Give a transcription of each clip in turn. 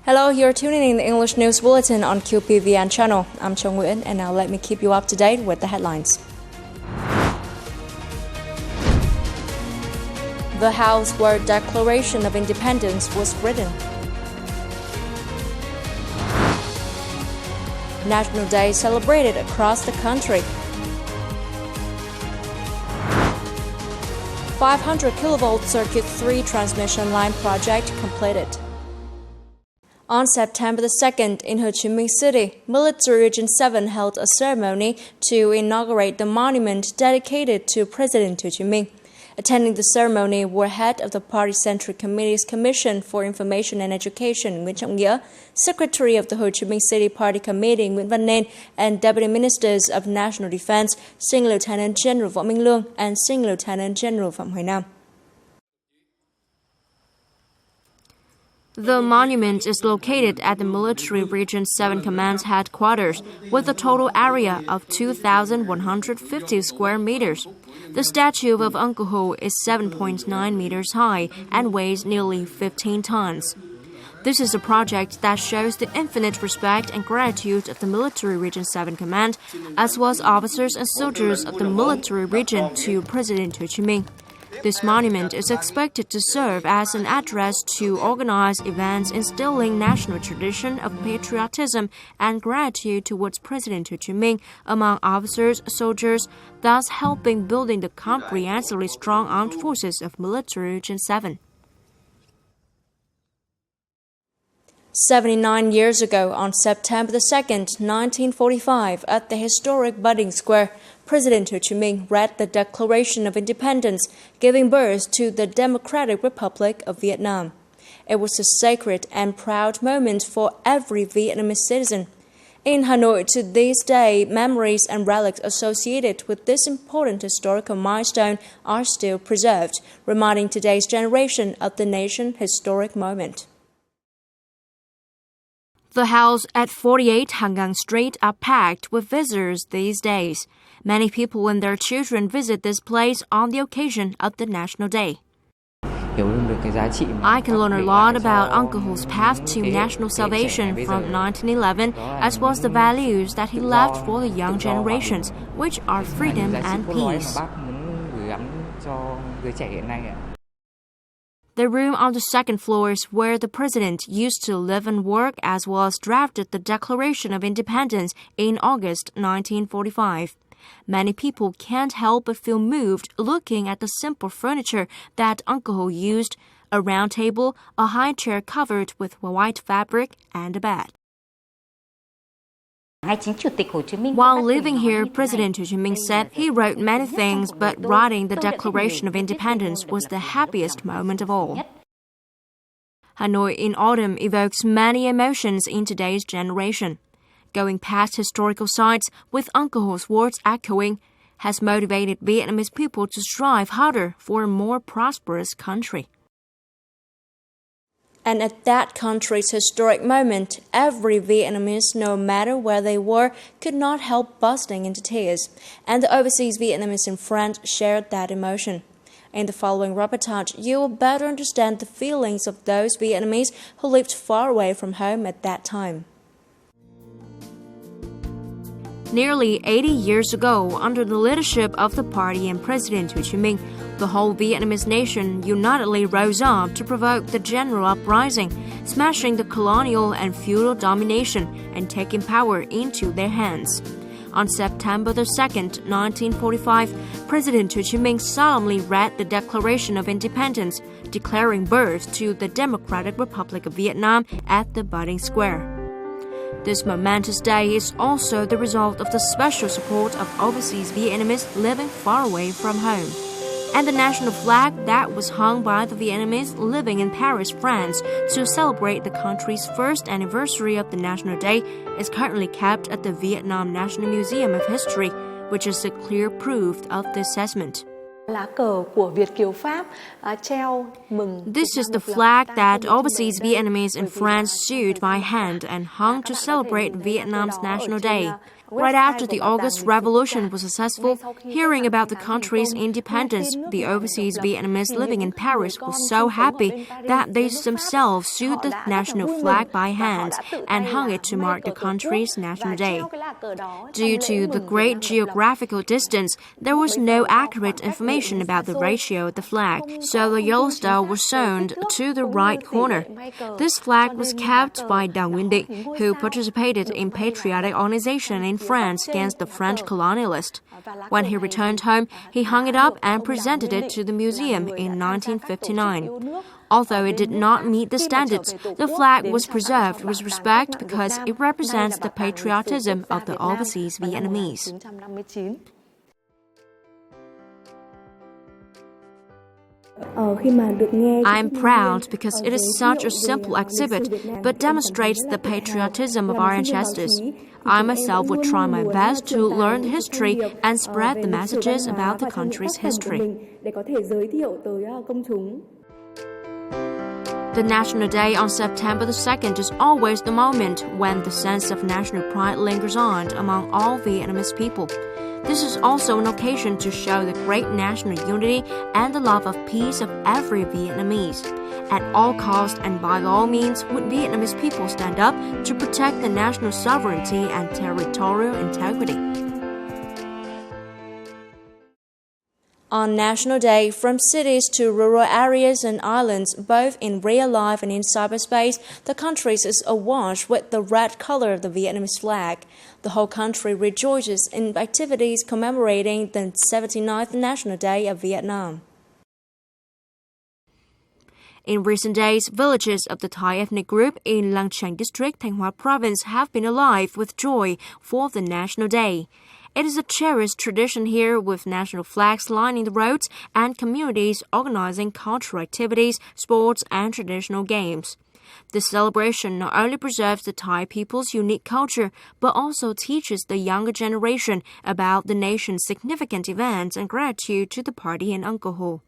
Hello, you're tuning in the English News Bulletin on QPVN channel. I'm Cho Nguyen, and now let me keep you up to date with the headlines. The house where Declaration of Independence was written. National Day celebrated across the country. 500 kilovolt circuit 3 transmission line project completed. On September the 2nd, in Ho Chi Minh City, Military Region 7 held a ceremony to inaugurate the monument dedicated to President Ho Chi Minh. Attending the ceremony were head of the Party Central Committee's Commission for Information and Education, Nguyễn Trọng Nghĩa, Secretary of the Ho Chi Minh City Party Committee, Nguyễn Văn Nên, and Deputy Ministers of National Defense, Sing Lieutenant General Võ Minh Lương and Sing Lieutenant General Phạm Hoài Nam. The monument is located at the Military Region 7 Command's headquarters with a total area of 2,150 square meters. The statue of Uncle Ho is 7.9 meters high and weighs nearly 15 tons. This is a project that shows the infinite respect and gratitude of the Military Region 7 Command, as well as officers and soldiers of the Military Region to President Ho Chi Minh. This monument is expected to serve as an address to organize events instilling national tradition of patriotism and gratitude towards President Ho Chi Minh among officers, soldiers, thus helping building the comprehensively strong armed forces of Military Region 7. 79 years ago, on September the 2nd, 1945, at the historic Budding Square, President Ho Chi Minh read the Declaration of Independence, giving birth to the Democratic Republic of Vietnam. It was a sacred and proud moment for every Vietnamese citizen. In Hanoi, to this day, memories and relics associated with this important historical milestone are still preserved, reminding today's generation of the nation's historic moment. The house at 48 Hangang Street are packed with visitors these days. Many people and their children visit this place on the occasion of the National Day. I can learn a lot about Uncle Ho's path to national salvation from 1911, as well as the values that he left for the young generations, which are freedom and peace. The room on the second floor is where the president used to live and work, as well as drafted the Declaration of Independence in August 1945. Many people can't help but feel moved looking at the simple furniture that Uncle Ho used: a round table, a high chair covered with white fabric, and a bed. While living here, President Ho Chi Minh said he wrote many things, but writing the Declaration of Independence was the happiest moment of all. Hanoi in autumn evokes many emotions in today's generation. Going past historical sites, with Uncle Ho's words echoing, has motivated Vietnamese people to strive harder for a more prosperous country. And at that country's historic moment, every Vietnamese, no matter where they were, could not help bursting into tears. And the overseas Vietnamese in France shared that emotion. In the following reportage, you will better understand the feelings of those Vietnamese who lived far away from home at that time. Nearly 80 years ago, under the leadership of the party and President Ho Chi Minh, the whole Vietnamese nation unitedly rose up to provoke the general uprising, smashing the colonial and feudal domination and taking power into their hands. On September the 2nd, 1945, President Ho Chi Minh solemnly read the Declaration of Independence, declaring birth to the Democratic Republic of Vietnam at the Budding Square. This momentous day is also the result of the special support of overseas Vietnamese living far away from home. And the national flag that was hung by the Vietnamese living in Paris, France, to celebrate the country's first anniversary of the National Day is currently kept at the Vietnam National Museum of History, which is a clear proof of this assessment. This is the flag that overseas Vietnamese in France sewed by hand and hung to celebrate Vietnam's National Day. Right after the August Revolution was successful, hearing about the country's independence, the overseas Vietnamese living in Paris were so happy that they themselves sewed the national flag by hand and hung it to mark the country's National Day. Due to the great geographical distance, there was no accurate information about the ratio of the flag, so the yellow star was sewn to the right corner. This flag was kept by Đào Nguyên Định, who participated in patriotic organization in France against the French colonialists. When he returned home, he hung it up and presented it to the museum in 1959. Although it did not meet the standards, the flag was preserved with respect because it represents the patriotism of the overseas Vietnamese. I'm proud because it is such a simple exhibit, but demonstrates the patriotism of our ancestors. I myself would try my best to learn the history and spread the messages about the country's history. The National Day on September the 2nd is always the moment when the sense of national pride lingers on among all Vietnamese people. This is also an occasion to show the great national unity and the love of peace of every Vietnamese. At all costs and by all means would Vietnamese people stand up to protect the national sovereignty and territorial integrity. On National Day, from cities to rural areas and islands, both in real life and in cyberspace, the country is awash with the red color of the Vietnamese flag. The whole country rejoices in activities commemorating the 79th National Day of Vietnam. In recent days, villages of the Thai ethnic group in Lang Chang District, Thanh Hóa Province have been alive with joy for the National Day. It is a cherished tradition here with national flags lining the roads and communities organizing cultural activities, sports, and traditional games. This celebration not only preserves the Thai people's unique culture, but also teaches the younger generation about the nation's significant events and gratitude to the party and alcohol.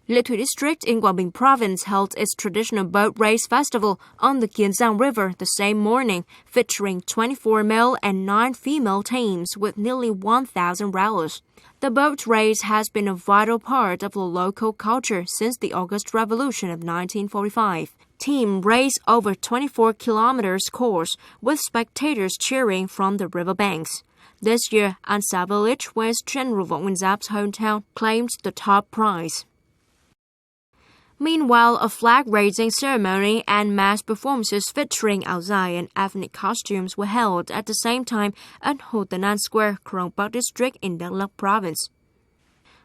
Lệ Thủy District in Quảng Bình Province held its traditional boat race festival on the Kiến Giang River the same morning, featuring 24 male and 9 female teams with nearly 1,000 rowers. The boat race has been a vital part of the local culture since the August Revolution of 1945. Team raced over 24 kilometers course with spectators cheering from the riverbanks. This year, An Sa village, West General Võ Nguyên Giap's hometown, claimed the top prize. Meanwhile, a flag-raising ceremony and mass performances featuring áo dài and ethnic costumes were held at the same time at Hồ Tấn An Square, Krông Park District in Đắk Lắk Province.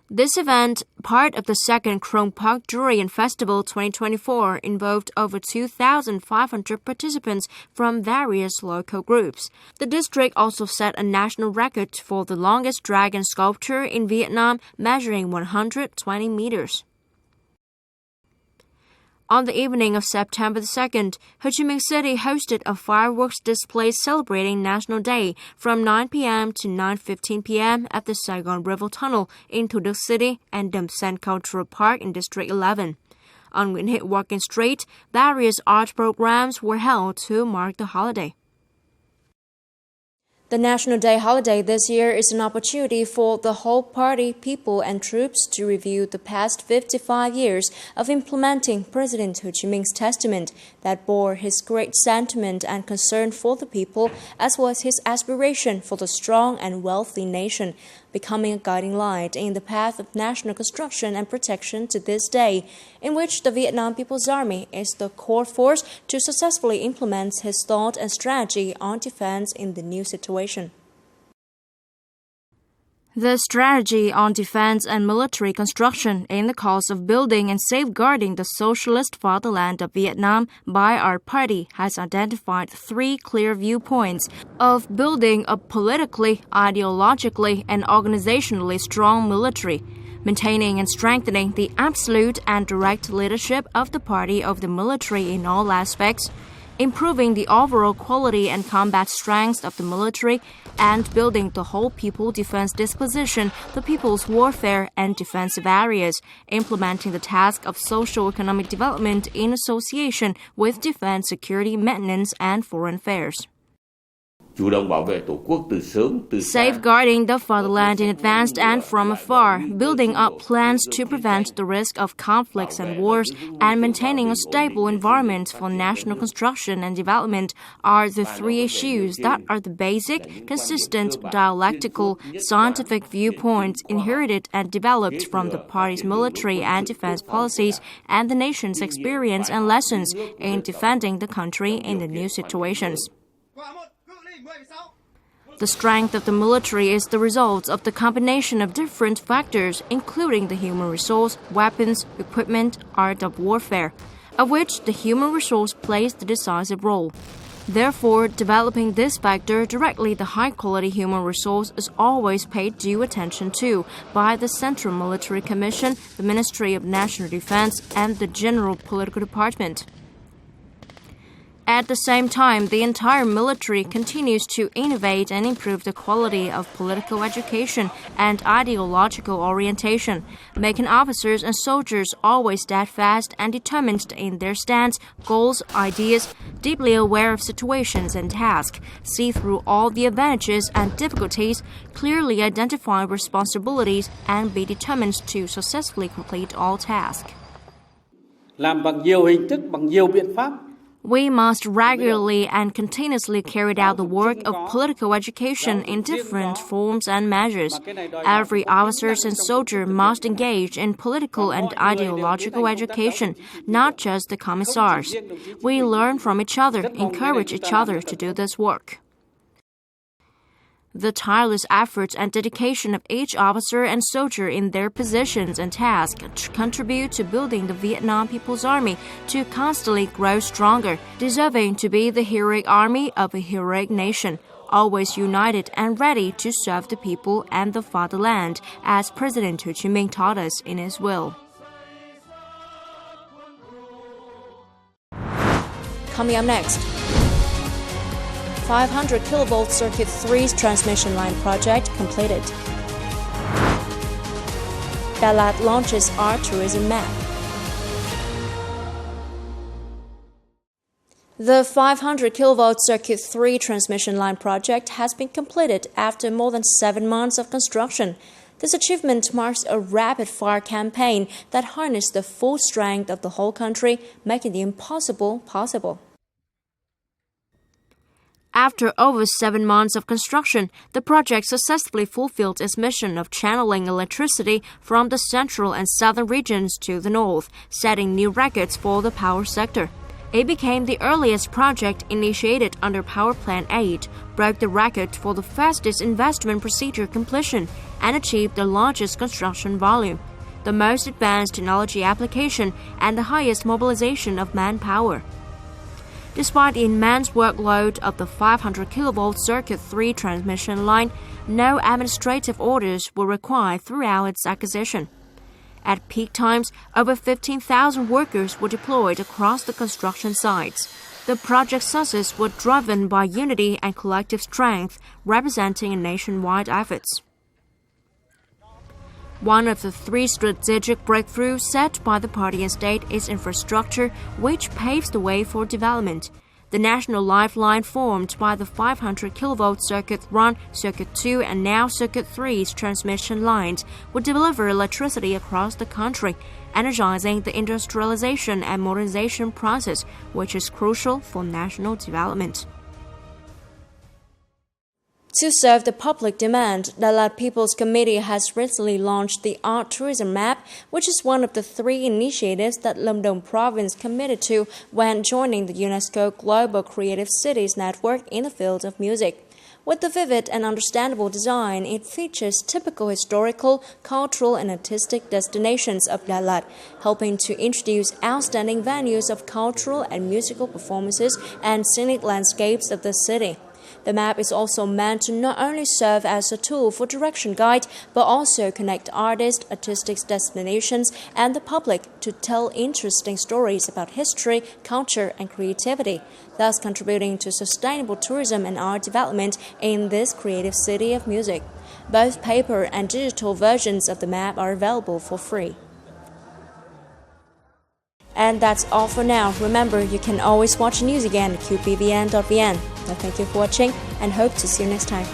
This event, part of the second Krông Park Durian Festival 2024, involved over 2,500 participants from various local groups. The district also set a national record for the longest dragon sculpture in Vietnam, measuring 120 meters. On the evening of September 2nd, Ho Chi Minh City hosted a fireworks display celebrating National Day from 9 p.m. to 9:15 p.m. at the Saigon River Tunnel in Thủ Đức City and Đầm Sen Cultural Park in District 11. On Nguyễn Huệ Walking Street, various art programs were held to mark the holiday. The National Day holiday this year is an opportunity for the whole party, people, and troops to review the past 55 years of implementing President Ho Chi Minh's testament that bore his great sentiment and concern for the people, as well as his aspiration for the strong and wealthy nation, becoming a guiding light in the path of national construction and protection to this day, in which the Vietnam People's Army is the core force to successfully implement his thought and strategy on defense in the new situation. The strategy on defense and military construction in the cause of building and safeguarding the socialist fatherland of Vietnam by our party has identified 3 clear viewpoints of building a politically, ideologically, and organizationally strong military, maintaining and strengthening the absolute and direct leadership of the party over the military in all aspects, improving the overall quality and combat strength of the military, and building the whole people defense disposition, the people's warfare and defensive areas, implementing the task of socio-economic development in association with defense, security, maintenance, and foreign affairs. chủ động bảo vệ Tổ quốc từ sớm, từ xa. Safeguarding the fatherland in advance and from afar, building up plans to prevent the risk of conflicts and wars, and maintaining a stable environment for national construction and development are the three issues that are the basic, consistent, dialectical, scientific viewpoints inherited and developed from the party's military and defense policies and the nation's experience and lessons in defending the country in the new situations. The strength of the military is the result of the combination of different factors, including the human resource, weapons, equipment, art of warfare, of which the human resource plays the decisive role. Therefore, developing this factor directly, the high-quality human resource is always paid due attention to by the Central Military Commission, the Ministry of National Defense, and the General Political Department. At the same time, the entire military continues to innovate and improve the quality of political education and ideological orientation, making officers and soldiers always steadfast and determined in their stance, goals, ideas, deeply aware of situations and tasks, see through all the advantages and difficulties, clearly identify responsibilities, and be determined to successfully complete all tasks. Làm bằng nhiều hình thức, bằng nhiều biện pháp. We must regularly and continuously carry out the work of political education in different forms and measures. Every officer and soldier must engage in political and ideological education, not just the commissars. We learn from each other, encourage each other to do this work. The tireless efforts and dedication of each officer and soldier in their positions and tasks contribute to building the Vietnam People's Army to constantly grow stronger, deserving to be the heroic army of a heroic nation, always united and ready to serve the people and the fatherland, as President Ho Chi Minh taught us in his will. Coming up next, 500 kilovolt Circuit 3's transmission line project completed. Đà Lạt launches art tourism map. The 500 kilovolt Circuit 3 transmission line project has been completed after more than 7 months of construction. This achievement marks a rapid-fire campaign that harnessed the full strength of the whole country, making the impossible possible. After over 7 months of construction, the project successfully fulfilled its mission of channeling electricity from the central and southern regions to the north, setting new records for the power sector. It became the earliest project initiated under Power Plan 8, broke the record for the fastest investment procedure completion, and achieved the largest construction volume, the most advanced technology application, and the highest mobilization of manpower. Despite the immense workload of the 500 kilovolt Circuit 3 transmission line, no administrative orders were required throughout its acquisition. At peak times, over 15,000 workers were deployed across the construction sites. The project's success was driven by unity and collective strength, representing a nationwide efforts. One of the 3 strategic breakthroughs set by the party and state is infrastructure, which paves the way for development. The national lifeline formed by the 500 kilovolt Circuit 1, Circuit 2, and now Circuit 3's transmission lines would deliver electricity across the country, energizing the industrialization and modernization process, which is crucial for national development. To serve the public demand, Đà Lạt People's Committee has recently launched the Art Tourism Map, which is one of the 3 initiatives that Lâm Đồng Province committed to when joining the UNESCO Global Creative Cities Network in the field of music. With the vivid and understandable design, it features typical historical, cultural, and artistic destinations of Đà Lạt, helping to introduce outstanding venues of cultural and musical performances and scenic landscapes of the city. The map is also meant to not only serve as a tool for direction guide, but also connect artists, artistic destinations, and the public to tell interesting stories about history, culture, and creativity, thus contributing to sustainable tourism and art development in this creative city of music. Both paper and digital versions of the map are available for free. And that's all for now. Remember, you can always watch news again at qpvn.vn. Now, thank you for watching and hope to see you next time.